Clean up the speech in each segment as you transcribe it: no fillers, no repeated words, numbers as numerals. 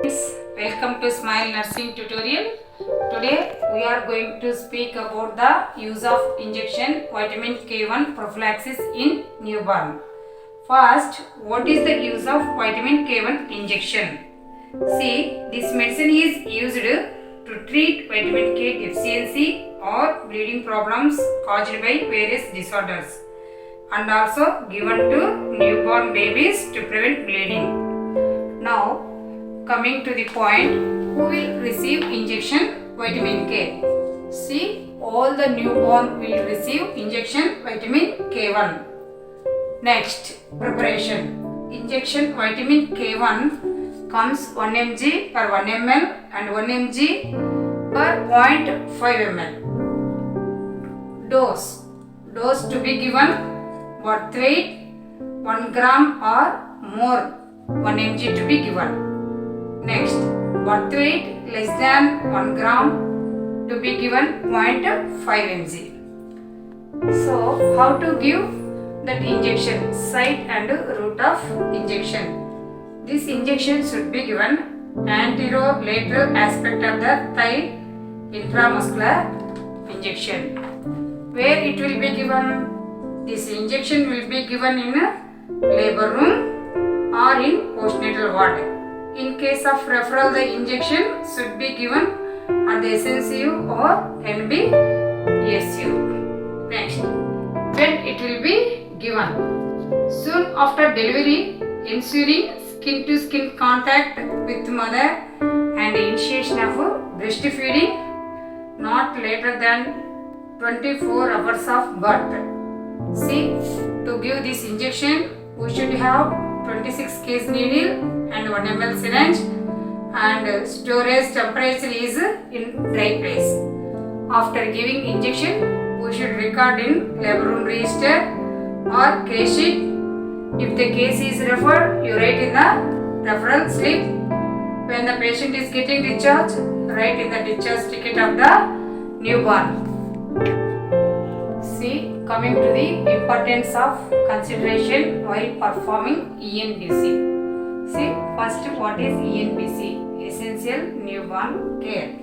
Welcome to Smile Nursing Tutorial. Today we are going to speak about the use of injection vitamin K1 prophylaxis in newborn. First, what is the use of vitamin K1 injection? See, this medicine is used to treat vitamin K deficiency or bleeding problems caused by various disorders, and also given to newborn babies to prevent bleeding. Now, coming to the point, who will receive injection vitamin K? See, all the newborn will receive injection vitamin K1. Next, preparation. Injection vitamin K1 comes 1 mg per 1 ml and 1 mg per 0.5 ml. Dose to be given, birth weight 1 gram or more, 1 mg to be given. Next, birth weight less than 1 gram to be given 0.5 mg. So, how to give that injection? Site and route of injection. This injection should be given anterolateral aspect of the thigh, intramuscular injection. Where it will be given? This injection will be given in a labor room or in postnatal ward. In case of referral, the injection should be given at the SNCU or NBSU. Next, when it will be given? Soon after delivery, ensuring skin to skin contact with mother and initiation of breastfeeding not later than 24 hours of birth. See, to give this injection, we should have 26 case needle and 1 ml syringe, and storage temperature is in dry place. After giving injection, we should record in labor room register or case sheet. If the case is referred, you write in the referral slip. When the patient is getting discharged, write in the discharge ticket of the newborn. See, coming to the importance of consideration while performing ENBC. See, first, what is ENBC? Essential Newborn Care.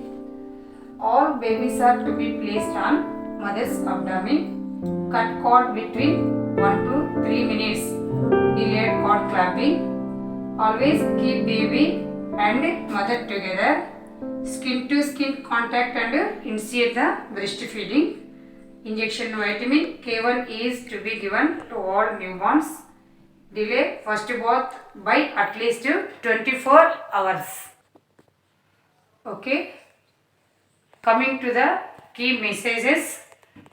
All babies are to be placed on mother's abdomen. Cut cord between 1 to 3 minutes. Delayed cord clapping. Always keep baby and mother together. Skin to skin contact and initiate the breastfeeding. Injection vitamin K1 is to be given to all newborns. Delay first bath by at least 24 hours. Okay. Coming to the key messages.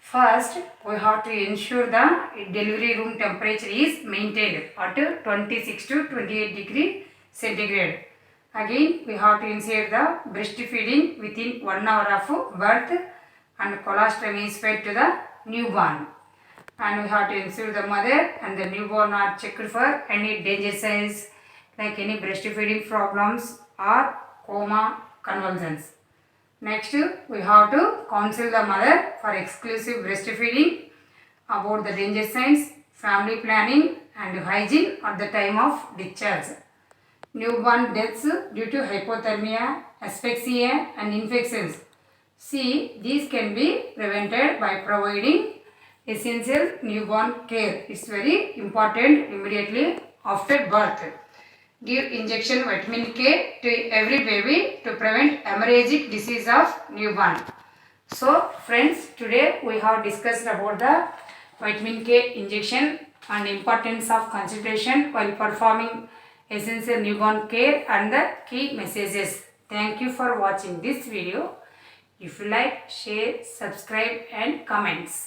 First, we have to ensure the delivery room temperature is maintained at 26 to 28 degree centigrade. Again, we have to ensure the breastfeeding within 1 hour of birth, and colostrum is fed to the newborn. And we have to ensure the mother and the newborn are checked for any danger signs like any breastfeeding problems or coma, convulsions. Next, we have to counsel the mother for exclusive breastfeeding, about the danger signs, family planning and hygiene at the time of discharge. Newborn deaths due to hypothermia, asphyxia and infections. See, these can be prevented by providing essential newborn care. It's very important immediately after birth. Give injection vitamin K to every baby to prevent hemorrhagic disease of newborn. So friends, today we have discussed about the vitamin K injection and importance of consideration while performing essential newborn care and the key messages. Thank you for watching this video. If you like, share, subscribe and comments.